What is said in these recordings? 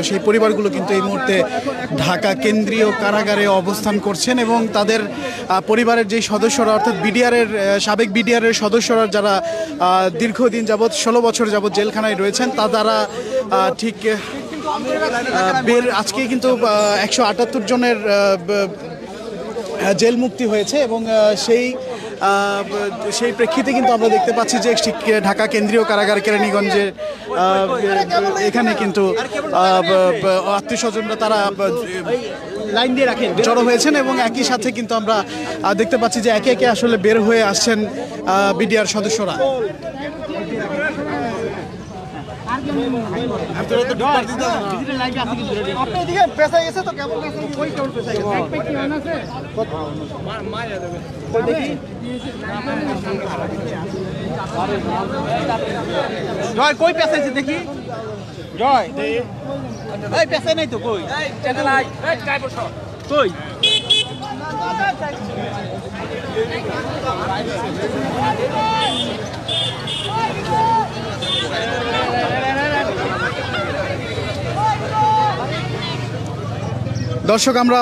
সেই পরিবারগুলো কিন্তু এই মুহূর্তে ঢাকা কেন্দ্রীয় কারাগারে অবস্থান করছেন এবং তাদের পরিবারের যে সদস্যরা অর্থাৎ বিডিআরের সাবেক বিডিআরের সদস্যরা যারা দীর্ঘদিন যাবৎ ১৬ বছর যাবৎ জেলখানায় রয়েছেন তারা ঠিক আজকে কিন্তু ১৭৮ জনের জেল মুক্তি হয়েছে এবং সেই প্রেক্ষিতে কিন্তু আমরা দেখতে পাচ্ছি যে ঢাকা কেন্দ্রীয় কারাগার কেরানীগঞ্জে এখানে কিন্তু আত্মীয় স্বজনরা তারা লাইন দিয়ে রাখেন জড়ো হয়েছেন এবং একই সাথে কিন্তু আমরা দেখতে পাচ্ছি যে একে একে আসলে বের হয়ে আসছেন বিডিআর সদস্যরা। জয় কই পেছাইছে দেখি জয় এই পেছাই নাই তো কই কই দর্শক আমরা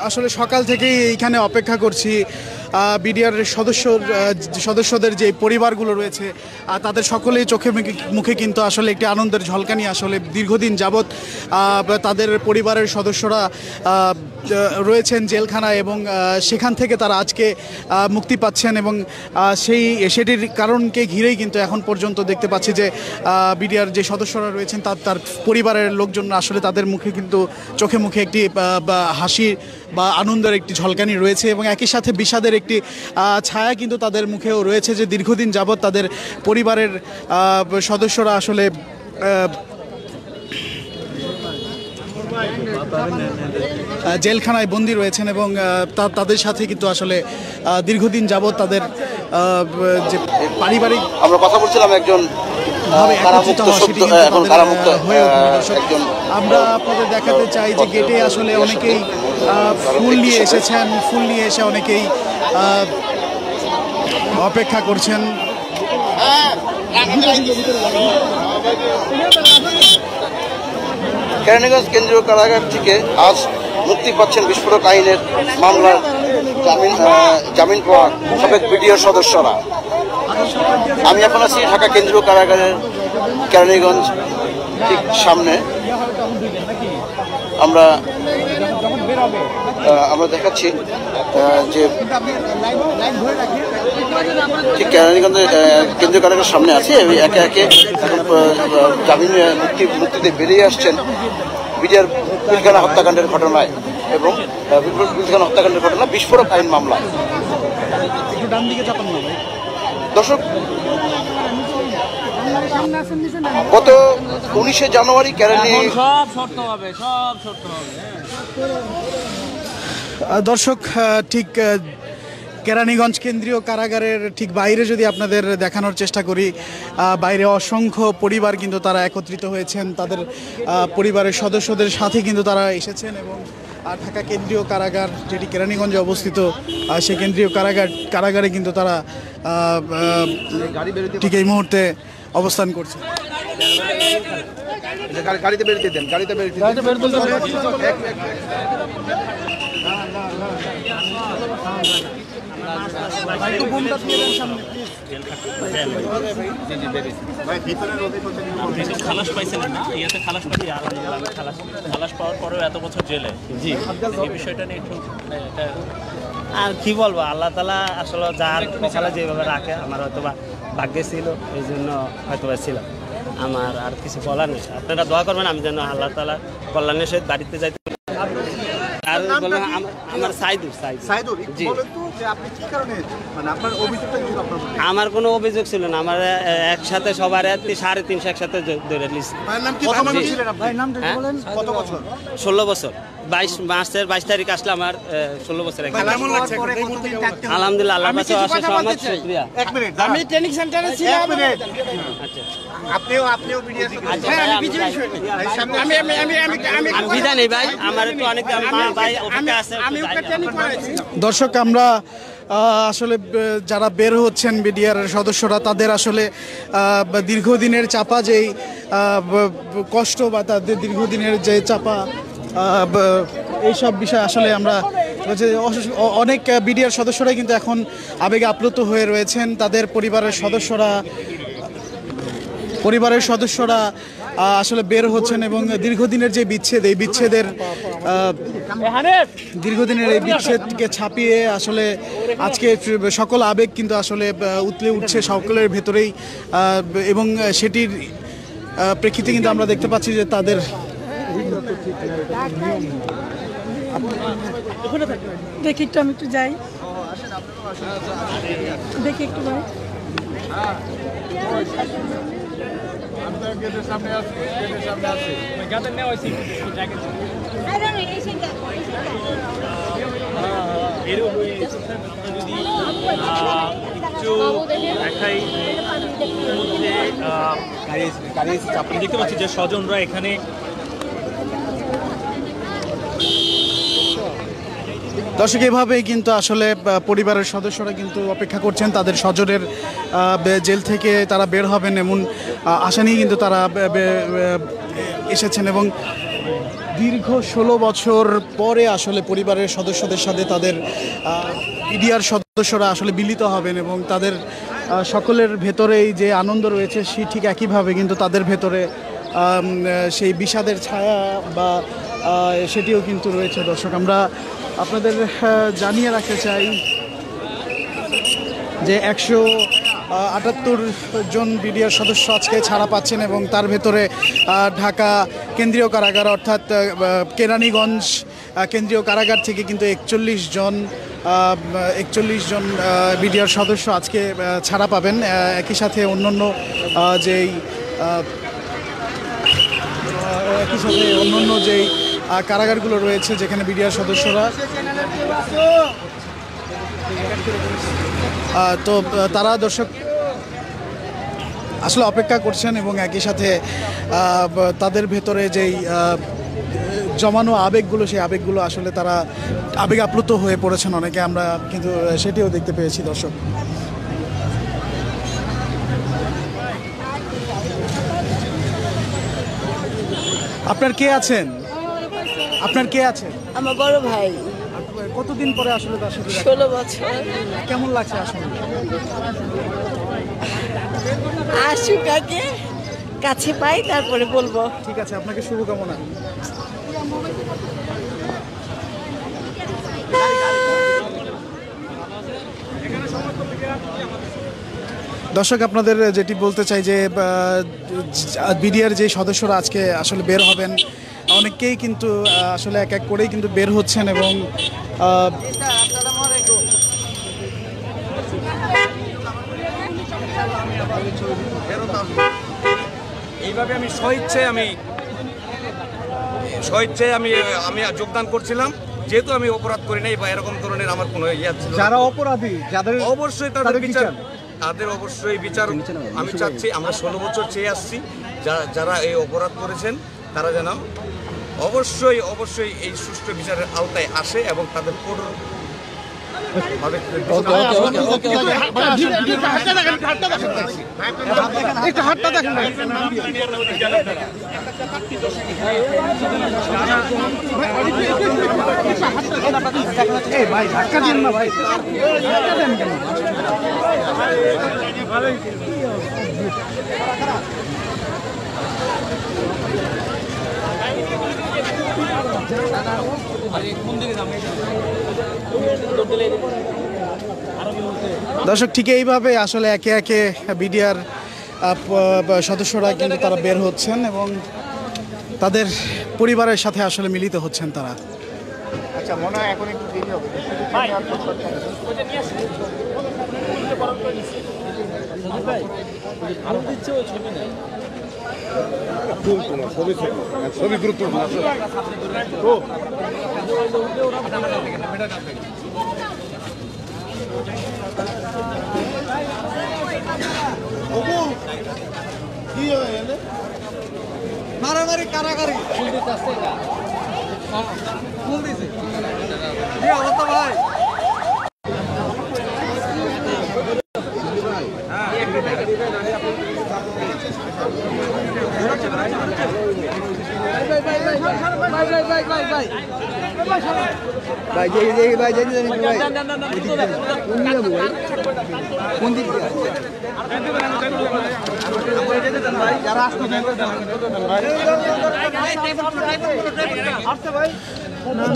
আসলে সকাল থেকেই এইখানে অপেক্ষা করছি বিডিআর সদস্যদের যে পরিবারগুলো রয়েছে তাদের সকলেই চোখে মুখে কিন্তু আসলে একটি আনন্দের ঝলকানি আসলে দীর্ঘদিন যাবৎ তাদের পরিবারের সদস্যরা রয়েছেন জেলখানায় এবং সেখান থেকে তারা আজকে মুক্তি পাচ্ছেন এবং সেটির কারণকে ঘিরেই কিন্তু এখন পর্যন্ত দেখতে পাচ্ছি যে বিডিআর যে সদস্যরা রয়েছেন তার পরিবারের লোকজন আসলে তাদের মুখে কিন্তু চোখে মুখে একটি হাসি বা আনন্দের একটি ঝলকানি রয়েছে এবং একই সাথে বিষাদের একটি ছায়া কিন্তু তাদের মুখেও রয়েছে যে দীর্ঘদিন যাবৎ তাদের পরিবারের সদস্যরা আসলে জেলখানায় বন্দী রয়েছেন এবং তাদের সাথে কিন্তু আসলে দীর্ঘদিন যাবৎ তাদের যে পারিবারিক আমরা কথা বলছিলাম একজন আমরা আপনাদের দেখাতে চাই যে গেটে আসলে অনেকেই ফুল নিয়ে এসেছেন, ফুল নিয়ে এসে অনেকেই অপেক্ষা করছেন। কেরানীগঞ্জ কেন্দ্রীয় কারাগার থেকে আজ মুক্তি পাচ্ছেন বিস্ফোরক আইনের মামলার জামিন পাওয়া সাবেক বিডিআর সদস্যরা। আমি এখন আছি ঢাকা কেন্দ্রীয় কারাগারের কেরানীগঞ্জ ঠিক সামনে। আমরা দেখাচ্ছি যে ঠিক কেরানীগঞ্জের কেন্দ্রীয় কারাগারের সামনে আছে। একে একে এখন জামিন মুক্তিতে বেরিয়ে আসছেন বিডিআর পিলখানা হত্যাকাণ্ডের ঘটনায় এবং পিলখানা হত্যাকাণ্ডের ঘটনা বিস্ফোরক আইন মামলা। দর্শক, গত 19শে জানুয়ারি দর্শক ঠিক কেরানীগঞ্জ কেন্দ্রীয় কারাগারের ঠিক বাইরে যদি আপনাদের দেখানোর চেষ্টা করি, বাইরে অসংখ্য পরিবার কিন্তু তারা একত্রিত হয়েছেন, তাদের পরিবারের সদস্যদের সাথে কিন্তু তারা এসেছেন এবং ঢাকা কেন্দ্রীয় কারাগার যেটি কেরানীগঞ্জে অবস্থিত সেই কেন্দ্রীয় কারাগারে কিন্তু তারা ঠিক এই মুহূর্তে অবস্থান করছে। গাড়িতে বেরোতে দেন, গাড়িতে খালাস পাইছেন না? ইয়াতে খালাস পাই, খালাস পাওয়ার পরেও এত বছর জেলে। জি, এই বিষয়টা নিয়ে একটু আর কি বলবো, আল্লাহ তাআলা আসলে যার খেলা যেভাবে রাখে, আমার হয়তো বা ভাগ্যে ছিল, এই জন্য হয়তো বা ছিলাম। আমার আর কিছু বলার নেই। আপনারা দোয়া করবেন আমি যেন আল্লাহ তাআলা কল্যাণের সহিত বাড়িতে যাইতে। আর বললাম আমার সাইদুর জি, আমার কোনো অভিযোগ ছিল না। আমার একসাথে সবার 350 একসাথে ধরে নিয়েছি। 16 বছর 22 মার্চের 22 তারিখ আসলে আমার 16 বছর। আলহামদুলিল্লাহ, আল্লাহর কাছে অশেষ রহমত, শুকরিয়া। আমি ট্রেনিং সেন্টারে ছিলাম। আচ্ছা, আপনিও বিডিআর আমি বিদায় নেই ভাই, আমার একটু অনেক ভাই অপেক্ষা আছে। দর্শক, আমরা আসলে যারা বের হচ্ছেন বিডিআর সদস্যরা তাদের আসলে দীর্ঘদিনের চাপা যেই কষ্ট বা তাদের দীর্ঘদিনের যে চাপা এইসব বিষয় আসলে আমরা যে অনেক বিডিআর সদস্যরাই কিন্তু এখন আবেগে আপ্লুত হয়ে রয়েছেন। তাদের পরিবারের সদস্যরা আসলে বের হচ্ছেন এবং দীর্ঘদিনের যে বিচ্ছেদ, এই বিচ্ছেদের বিচ্ছেদকে ছাপিয়ে আসলে আজকে সকল আবেগ কিন্তু আসলে উতলে উঠছে সকলের ভেতরেই, এবং সেটির প্রেক্ষিতে কিন্তু আমরা দেখতে পাচ্ছি যে তাদের দেখি একটু, আমি একটু যাই দেখি একটু ভাই। দেখতে পাচ্ছি যে স্বজনরা এখানে দর্শক এভাবেই কিন্তু আসলে পরিবারের সদস্যরা কিন্তু অপেক্ষা করছেন তাদের স্বজনের জেল থেকে তারা বের হবেন এমন আশা নিয়ে কিন্তু তারা এসেছেন, এবং দীর্ঘ 16 বছর পরে আসলে পরিবারের সদস্যদের সাথে তাদের বিডিআর সদস্যরা আসলে মিলিত হবেন এবং তাদের সকলের ভেতরেই যে আনন্দ রয়েছে সেই ঠিক একইভাবে কিন্তু তাদের ভেতরে সেই বিষাদের ছায়া বা সেটিও কিন্তু রয়েছে। দর্শক আমরা আপনাদের জানিয়ে রাখতে চাই যে 178 জন বিডিআর সদস্য আজকে ছাড়া পাচ্ছেন এবং তার ভেতরে ঢাকা কেন্দ্রীয় কারাগার অর্থাৎ কেরানীগঞ্জ কেন্দ্রীয় কারাগার থেকে কিন্তু 41 জন বিডিআর সদস্য আজকে ছাড়া পাবেন। একই সাথে অন্যান্য যেই কারাগারগুলো রয়েছে যেখানে বিডিআর সদস্যরা, তো তারা দর্শক আসলে অপেক্ষা করছেন এবং একই সাথে তাদের ভেতরে যেই জমানো আবেগগুলো সেই আবেগগুলো আসলে তারা আবেগ আপ্লুত হয়ে পড়েছেন অনেকে, আমরা কিন্তু সেটিও দেখতে পেয়েছি। দর্শক আপনার কে আছেন? আমার বড় ভাই। কতদিন পরে আসলে তার সাথে 16 বছর। কেমন লাগছে আসলে? আসুক আগে, কাছে পাই তারপরে বলবো। ঠিক আছে, আপনাকে শুভকামনা। দর্শক আপনাদের যেটি বলতে চাই যে বিডিআর যে সদস্যরা আজকে আসলে বের হবেন অনেকেই কিন্তু আসলে এক এক করেই কিন্তু বের হচ্ছেন এবং এইভাবে আমি স্বইচ্ছায় আমি যোগদান করছিলাম, যেহেতু আমি অপরাধ করি নাই বা এরকম ধরনের আমার কোনো ইয়া ছিল। যারা অপরাধী যাদের অবশ্যই তাদের বিচার আমি চাচ্ছি। আমরা 16 বছর চেয়ে আসছি, যারা এই অপরাধ করেছেন তারা যেন অবশ্যই এই সুষ্ঠু বিচারের আওতায় আসে এবং তাদের ভাই ধাক্কা দিন না ভাই। দর্শক ঠিক এইভাবে আসলে একে একে বিডিআর সদস্যরা কিন্তু তারা বের হচ্ছেন এবং তাদের পরিবারের সাথে আসলে মিলিত হচ্ছেন তারা। আচ্ছা, মনে হয় এখন একটু দেরি হবে। ছবি গুরুত্বপূর্ণ। মারামারি কারাগারি ভাই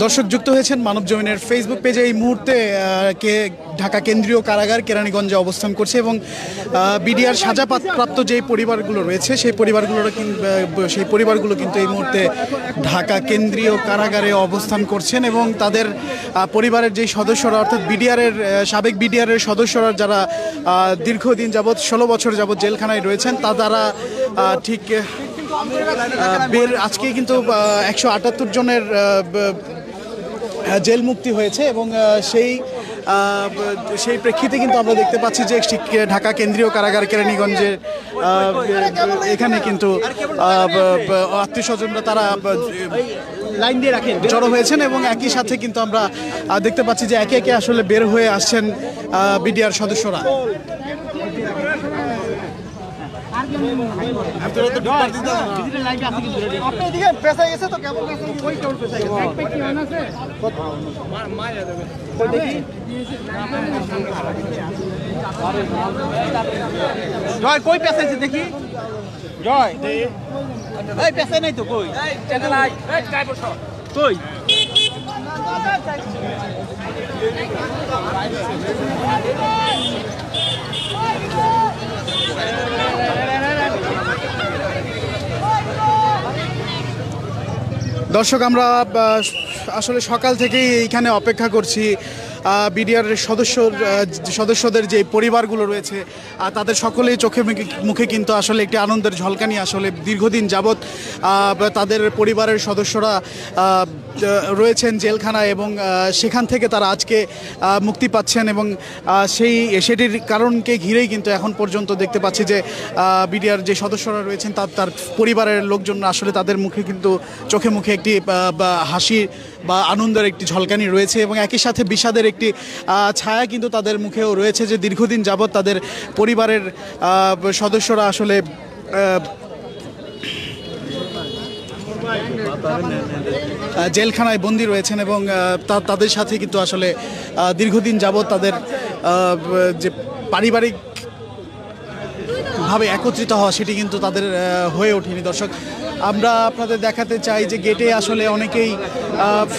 দর্শক যুক্ত হয়েছেন মানব জমিনের ফেসবুক পেজে। এই মুহূর্তে ঢাকা কেন্দ্রীয় কারাগার কেরানীগঞ্জে অবস্থান করছে এবং বিডিআর সাজাপ্রাপ্ত যে পরিবারগুলো রয়েছে সেই পরিবারগুলো কিন্তু এই মুহূর্তে ঢাকা কেন্দ্রীয় কারাগারে অবস্থান করছেন এবং তাদের পরিবারের যেই সদস্যরা অর্থাৎ সাবেক বিডিআরের সদস্যরা যারা দীর্ঘদিন যাবৎ 16 বছর যাবৎ জেলখানায় রয়েছেন তারা ঠিক আজকে কিন্তু 178 জনের জেল মুক্তি হয়েছে এবং সেই প্রেক্ষিতে কিন্তু আমরা দেখতে পাচ্ছি যে ঢাকা কেন্দ্রীয় কারাগার কেরানীগঞ্জে এখানে কিন্তু আত্মীয় স্বজনরা তারা লাইন দিয়ে রাখেন জড়ো হয়েছেন এবং একই সাথে কিন্তু আমরা দেখতে পাচ্ছি যে একে একে আসলে বের হয়ে আসছেন বিডিআর সদস্যরা। জয় কই পেছাইছে দেখি, জয় এই পেছাই নাই তো কই কই দর্শক আমরা আসলে সকাল থেকেই এইখানে অপেক্ষা করছি বিডিআর সদস্যদের যে পরিবারগুলো রয়েছে তাদের সকলেই চোখে মুখে কিন্তু আসলে একটি আনন্দের ঝলকানি। আসলে দীর্ঘদিন যাবৎ তাদের পরিবারের সদস্যরা রয়েছেন জেলখানায় এবং সেখান থেকে তারা আজকে মুক্তি পাচ্ছেন এবং সেটির কারণকে ঘিরেই কিন্তু এখন পর্যন্ত দেখতে পাচ্ছি যে বিডিআর যে সদস্যরা রয়েছেন তার পরিবারের লোকজন আসলে তাদের মুখে কিন্তু চোখে মুখে একটি হাসি বা আনন্দের একটি ঝলকানি রয়েছে এবং একই সাথে বিষাদের একটি ছায়া কিন্তু তাদের মুখেও রয়েছে যে দীর্ঘদিন যাবৎ তাদের পরিবারের সদস্যরা আসলে জেলখানায় বন্দী রয়েছেন এবং তাদের সাথে কিন্তু আসলে দীর্ঘদিন যাবৎ তাদের যে পারিবারিক ভাবে একত্রিত হওয়া সেটি কিন্তু তাদের হয়ে ওঠেনি। দর্শক আমরা আপনাদের দেখাতে চাই যে গেটে আসলে অনেকেই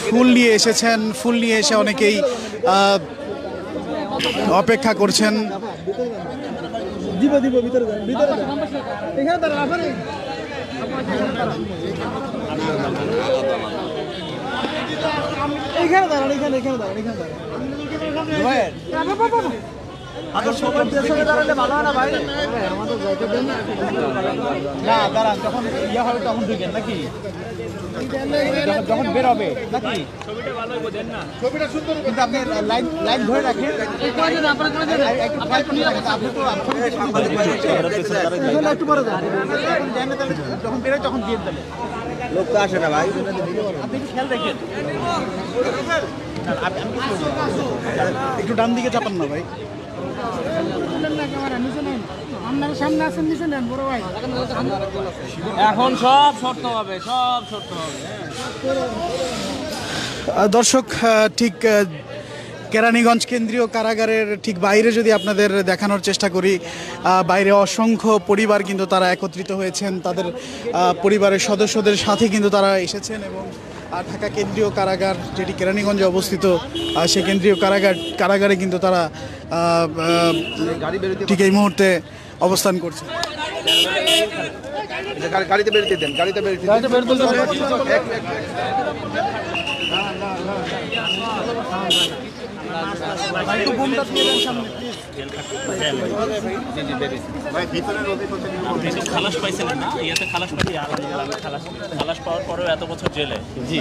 ফুল নিয়ে এসেছেন, ফুল নিয়ে এসে অনেকেই অপেক্ষা করছেন। যখন ইয়ে হবে তখন ঢুকেন নাকি, যখন বের হবে নাকি ছবিটা সুন্দর, কিন্তু আপনি লাইন ধরে রাখেন, একটু পরে যখন বেরোয় তখন দিয়ে দেবেন। লোক তো আসে না ভাই, আপনি একটু খেয়াল রাখেন, একটু ডান দিকে চাপান না ভাই। এখন সব শর্ত হবে, সব শর্ত হবে। দর্শক ঠিক কেরানীগঞ্জ কেন্দ্রীয় কারাগারের ঠিক বাইরে যদি আপনাদের দেখানোর চেষ্টা করি, বাইরে অসংখ্য পরিবার কিন্তু তারা একত্রিত হয়েছেন, তাদের পরিবারের সদস্যদের সাথে কিন্তু তারা এসেছেন এবং ঢাকা কেন্দ্রীয় কারাগার যেটি কেরানীগঞ্জে অবস্থিত সেই কেন্দ্রীয় কারাগারে কিন্তু তারা ঠিক এই মুহূর্তে অবস্থান করছে। গাড়িতে বেরোতে দেন, গাড়িতে বেরোতে খালাস পাইছিলেন না, ইয়াতে খালাস পাই, খালাস পাওয়ার পরেও এত বছর জেলে, জি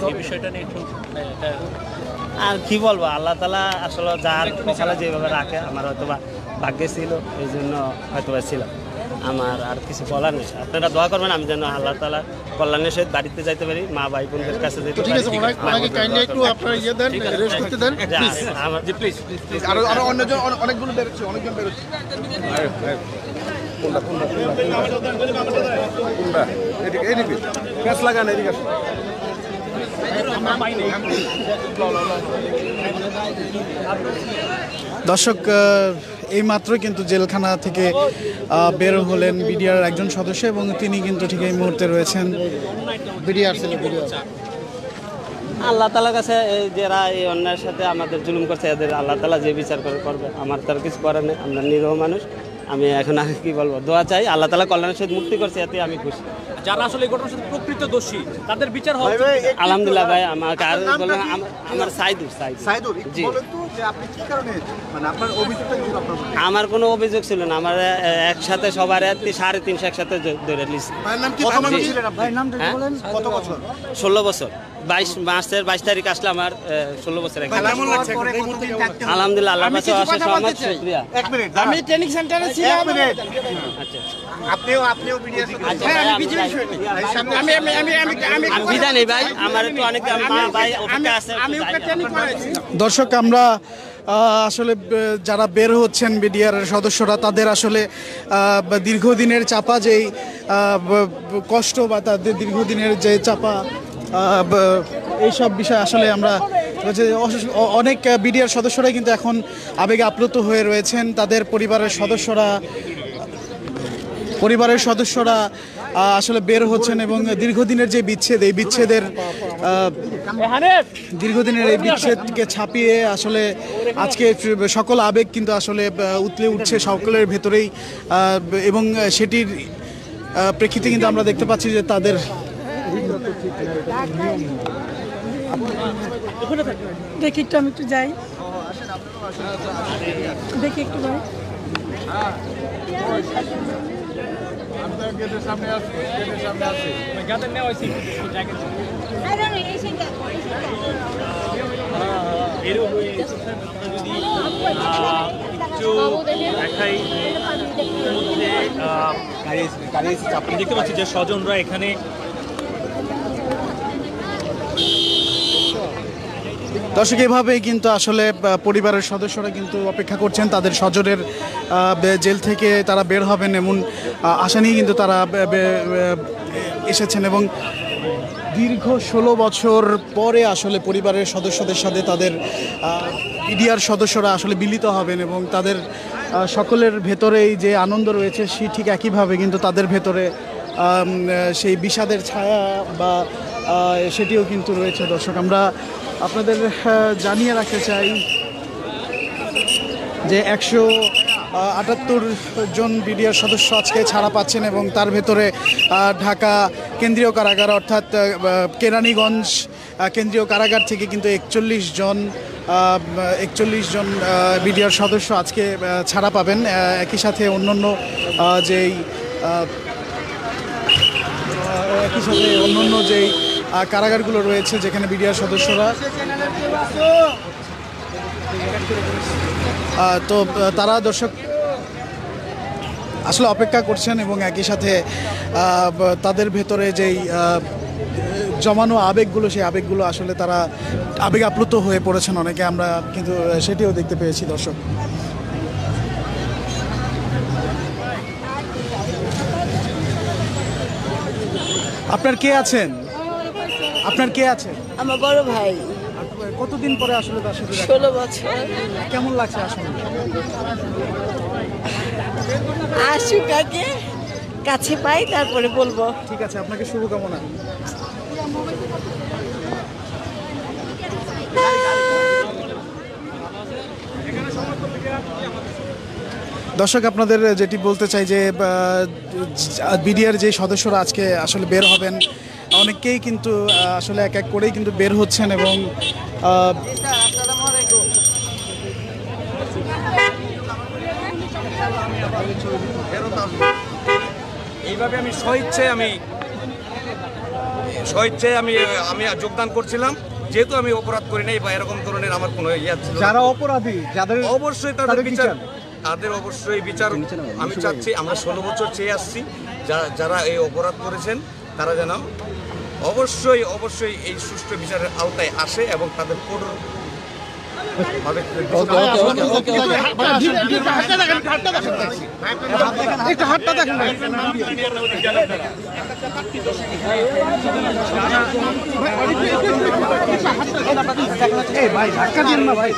এই বিষয়টা নিয়ে একটু আর কি বলবো, আল্লাহ তালা আসলে যার খেলা যেভাবে রাখে আমার হয়তো বা ভাগ্যে ছিল, এই জন্য হয়তো বা ছিলাম। আমার আর কিছু বলার নেই, আপনারা দোয়া করবেন আমি যেন আল্লাহ তালা কল্যাণের সহিত বাড়িতে যাইতে পারি, মা ভাই বোনদের কাছে যেতে পারি। অনেকগুলো বেরোচ্ছে, অনেকজন বেরোচ্ছে। লাগান এদিকে। দর্শক এই মাত্র কিন্তু জেলখানা থেকে বের হলেন বিডিআর একজন সদস্য এবং তিনি কিন্তু ঠিক এই মুহূর্তে রয়েছেন বিডিআর সেলে। আল্লাহ তালার কাছে যারা এই অন্যায়ের সাথে আমাদের জুলুম করছে এদের আল্লাহ তালা যে বিচার করবে। আমার তার কিছু করার নেই, আমরা নিরীহ মানুষ। আমি এখন আর কি বলবো, দোয়া চাই আল্লাহ তালা কল্যাণের সহিত মুক্তি করছে, এতে আমি খুশি। যারা আসলে এই ঘটনার সাথে প্রকৃত দোষী তাদের বিচার হবে। আলহামদুলিল্লাহ ভাই, আমাকে আর বলবেন আমার সাইদুর জি। আমার কোনো অভিযোগ ছিল না, আমার একসাথে সবার 350 একসাথে ধরে নিয়েছি। 16 বছর, 22 মার্চের 22 তারিখ আসলে আমার 16 বছর। আলহামদুলিল্লাহ, আল্লাহর কাছে অশেষ রহমত, শুকরিয়া। আমি ট্রেনিং সেন্টারে ছিলাম। আচ্ছা, আপনিও বিডিআর আমি বিদায় নেই ভাই, আমার তো অনেক ভাই অপেক্ষা আছে। দর্শক আমরা আসলে যারা বের হচ্ছেন বিডিআর সদস্যরা, তাদের আসলে দীর্ঘদিনের চাপা যেই কষ্ট বা তাদের দীর্ঘদিনের যে চাপা এইসব বিষয় আসলে আমরা অনেক বিডিআর সদস্যরাই কিন্তু এখন আবেগে আপ্লুত হয়ে রয়েছেন। তাদের পরিবারের সদস্যরা আসলে বের হচ্ছেন এবং দীর্ঘদিনের যে বিচ্ছেদ, এই দীর্ঘদিনের এই বিচ্ছেদকে ছাপিয়ে আসলে আজকে সকল আবেগ কিন্তু আসলে উতলে উঠছে সকলের ভেতরেই, এবং সেটির প্রেক্ষিতে কিন্তু আমরা দেখতে পাচ্ছি যে তাদের দেখি একটু, আমি একটু যাই, দেখি একটু ভাই। দেখতে পাচ্ছি যে স্বজনরা এখানে দর্শক এভাবেই কিন্তু আসলে পরিবারের সদস্যরা কিন্তু অপেক্ষা করছেন তাদের স্বজনের জেল থেকে তারা বের হবেন এমন আশা নিয়ে কিন্তু তারা এসেছেন এবং দীর্ঘ 16 বছর পরে আসলে পরিবারের সদস্যদের সাথে তাদের বিডিআর সদস্যরা আসলে মিলিত হবেন এবং তাদের সকলের ভেতরেই যে আনন্দ রয়েছে সেই ঠিক একইভাবে কিন্তু তাদের ভেতরে সেই বিষাদের ছায়া বা সেটিও কিন্তু রয়েছে। দর্শক আমরা আপনাদের জানিয়ে রাখতে চাই যে 178 জন বিডিআর সদস্য আজকে ছাড়া পাচ্ছেন এবং তার ভেতরে ঢাকা কেন্দ্রীয় কারাগার অর্থাৎ কেরানীগঞ্জ কেন্দ্রীয় কারাগার থেকে কিন্তু 41 জন বিডিআর সদস্য আজকে ছাড়া পাবেন। একই সাথে অন্যান্য যেই কারাগারগুলো রয়েছে যেখানে বিডিআর সদস্যরা, তো তারা দর্শক আসলে অপেক্ষা করছেন এবং একই সাথে তাদের ভেতরে যেই জমানো আবেগগুলো, সেই আবেগগুলো আসলে তারা আবেগ আপ্লুত হয়ে পড়েছেন অনেকে, আমরা কিন্তু সেটিও দেখতে পেয়েছি। দর্শক আপনার কে আছেন? আমার বড় ভাই। কতদিন পরে আসলে তার সাথে 16 বছর। কেমন লাগছে আসলে? আসুক আগে, কাছে পাই তারপরে বলবো। ঠিক আছে, আপনাকে শুভকামনা। দর্শক আপনাদের যেটি বলতে চাই যে বিডিআর যে সদস্যরা আজকে আসলে বের হবেন, অনেকেই কিন্তু আসলে এক এক করেই কিন্তু বের হচ্ছেন এবং এইভাবে আমি স্বইচ্ছায় আমি যোগদান করছিলাম, যেহেতু আমি অপরাধ করি নাই বা এরকম ধরনের আমার কোনো ইয়া ছিল। যারা অপরাধী, যাদের অবশ্যই তাদের বিচার আমি চাচ্ছি। আমরা 16 বছর চেয়ে আসছি, যারা এই অপরাধ করেছেন তারা যেন অবশ্যই এই সুষ্ঠু বিচারের আওতায় আসে এবং তাদের ভাই ধাক্কা দিন না ভাই।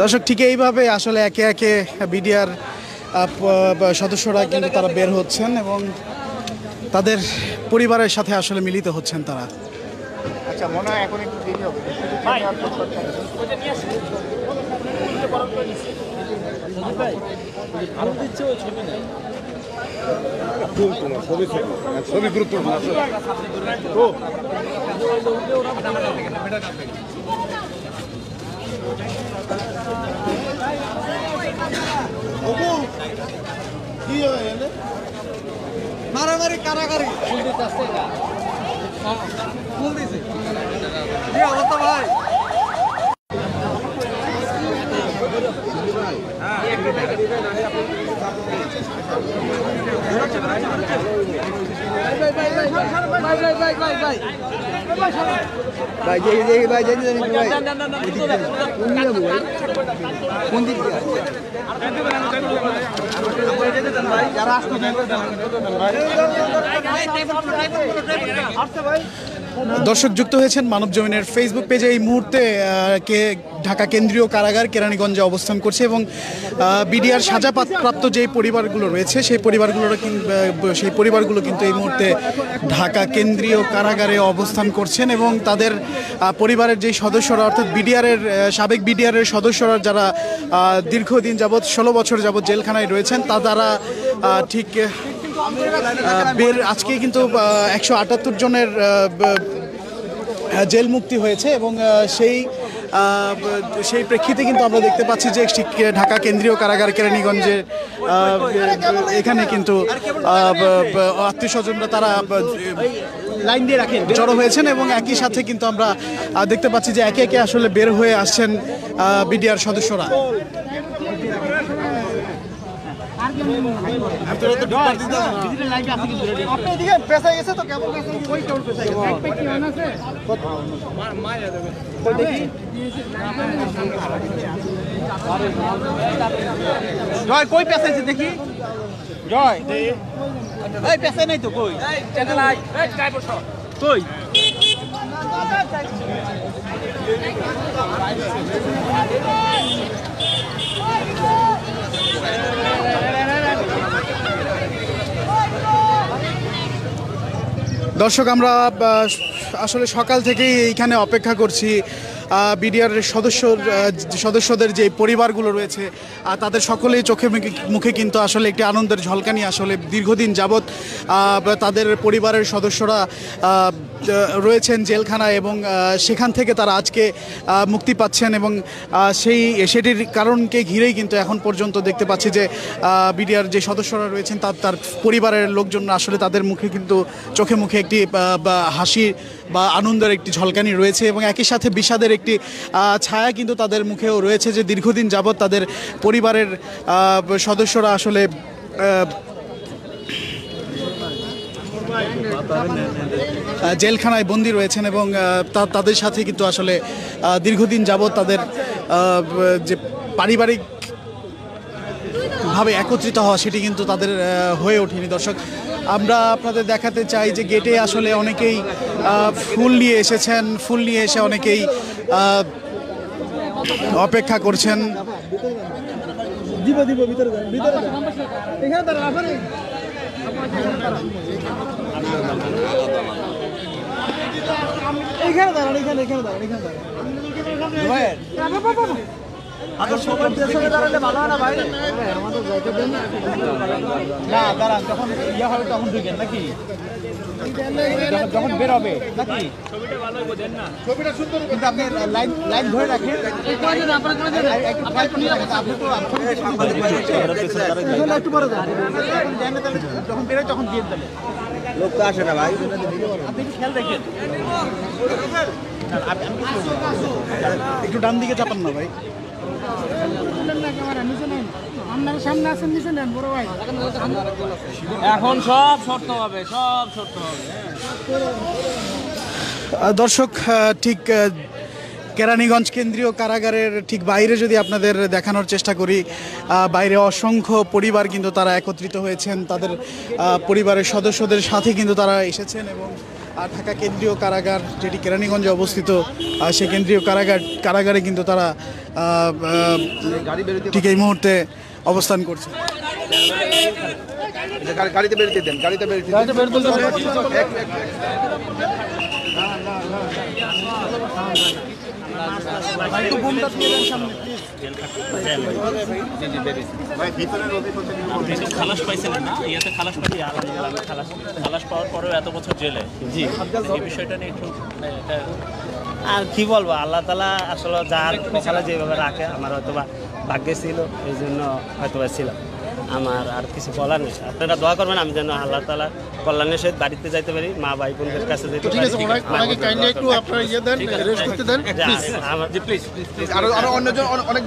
দর্শক ঠিক এইভাবে আসলে একে একে বিডিআর সদস্যরা কিন্তু তারা বের হচ্ছেন এবং তাদের পরিবারের সাথে আসলে মিলিত হচ্ছেন তারা। আচ্ছা মনে হয় এখন একটু দেরি হবে। ছবি গুরুত্বপূর্ণ। মারামারি কারাগারি ভাই ভাই ভাই কোন দিক যারা দর্শক যুক্ত হয়েছেন মানব জমিনের ফেসবুক পেজে। এই মুহূর্তে ঢাকা কেন্দ্রীয় কারাগার কেরানীগঞ্জে অবস্থান করছে এবং বিডিআর সাজাপ্রাপ্ত যে পরিবারগুলো রয়েছে সেই পরিবারগুলো কিন্তু এই মুহূর্তে ঢাকা কেন্দ্রীয় কারাগারে অবস্থান করছেন এবং তাদের পরিবারের যেই সদস্যরা অর্থাৎ সাবেক বিডিআরের সদস্যরা যারা দীর্ঘদিন যাবৎ 16 বছর যাবৎ জেলখানায় রয়েছেন তারা ঠিক আজকে কিন্তু 178 জনের জেল মুক্তি হয়েছে এবং সেই প্রেক্ষিতে কিন্তু আমরা দেখতে পাচ্ছি যে ঢাকা কেন্দ্রীয় কারাগার কেরানীগঞ্জে এখানে কিন্তু আত্মীয় স্বজনরা তারা লাইন দিয়ে রাখেন জড়ো হয়েছেন এবং একই সাথে কিন্তু আমরা দেখতে পাচ্ছি যে একে একে আসলে বের হয়ে আসছেন বিডিআর সদস্যরা। জয় কই পেছাইছে দেখি জয় এই পেছাই নাই তো কই কই দর্শক আমরা আসলে সকাল থেকেই এইখানে অপেক্ষা করছি বিডিআর সদস্যদের যে পরিবারগুলো রয়েছে তাদের সকলেই চোখে মুখে কিন্তু আসলে একটি আনন্দের ঝলকানি আসলে দীর্ঘদিন যাবৎ তাদের পরিবারের সদস্যরা রয়েছেন জেলখানায় এবং সেখান থেকে তারা আজকে মুক্তি পাচ্ছেন এবং সেটির কারণকে ঘিরেই কিন্তু এখন পর্যন্ত দেখতে পাচ্ছি যে বিডিআর যে সদস্যরা রয়েছেন তার পরিবারের লোকজন আসলে তাদের মুখে কিন্তু চোখে মুখে একটি হাসি বা আনন্দের একটি ঝলকানি রয়েছে এবং একই সাথে বিষাদের একটি ছায়া কিন্তু তাদের মুখেও রয়েছে যে দীর্ঘদিন যাবৎ তাদের পরিবারের সদস্যরা আসলে জেলখানায় বন্দী রয়েছেন এবং তাদের সাথে কিন্তু আসলে দীর্ঘদিন যাবৎ তাদের যে পারিবারিক ভাবে একত্রিত হওয়া সেটি কিন্তু তাদের হয়ে ওঠেনি। দর্শক আমরা আপনাদের দেখাতে চাই যে গেটে আসলে অনেকেই ফুল নিয়ে এসেছেন, ফুল নিয়ে এসে অনেকেই অপেক্ষা করছেন। যখন ইয়ে হবে তখন ঢুকেন নাকি যখন বের হবে নাকি ছবিটা সুন্দর কিন্তু আপনি লাইন ধরে রাখেন একটু পরে যখন বেরোয় তখন দিয়ে দেবেন লোক তো আসে না ভাই আপনি খেয়াল রাখেন একটু ডান দিকে চাপান না ভাই। এখন সব শর্ত হবে, সব শর্ত হবে। দর্শক ঠিক কেরানীগঞ্জ কেন্দ্রীয় কারাগারের ঠিক বাইরে যদি আপনাদের দেখানোর চেষ্টা করি, বাইরে অসংখ্য পরিবার কিন্তু তারা একত্রিত হয়েছেন, তাদের পরিবারের সদস্যদের সাথে কিন্তু তারা এসেছেন এবং ঢাকা কেন্দ্রীয় কারাগার যেটি কেরানীগঞ্জে অবস্থিত, সেই কেন্দ্রীয় কারাগারে কিন্তু তারা ঠিক এই মুহূর্তে অবস্থান করছে। গাড়িতে বেরোতে দেন, গাড়িতে বেরোতে আপনি তো খালাস পাইছিলেন না, ইয়াতে খালাস পাই? আলহামদুলিল্লাহ আমি খালাস পাওয়ার পরেও এত বছর জেলে, জি। এই বিষয়টা নিয়ে একটু আর কি বলবো, আল্লাহ তালা আসলে যার কপালে যেভাবে রাখে, আমার হয়তো বা ভাগ্যে ছিল, এই জন্য হয়তো বা ছিলাম। আমার আর কিছু বলার নেই। আপনারা দোয়া করবেন আমি যেন আল্লাহ তালা কল্যাণের সহিত বাড়িতে যাইতে পারি, মা ভাই বোনদের কাছে যেতে পারি। একটু আপনার ইয়ে দেন, রেস্ট করতে দেন। আমার প্লিজ আরো অন্যজন অনেক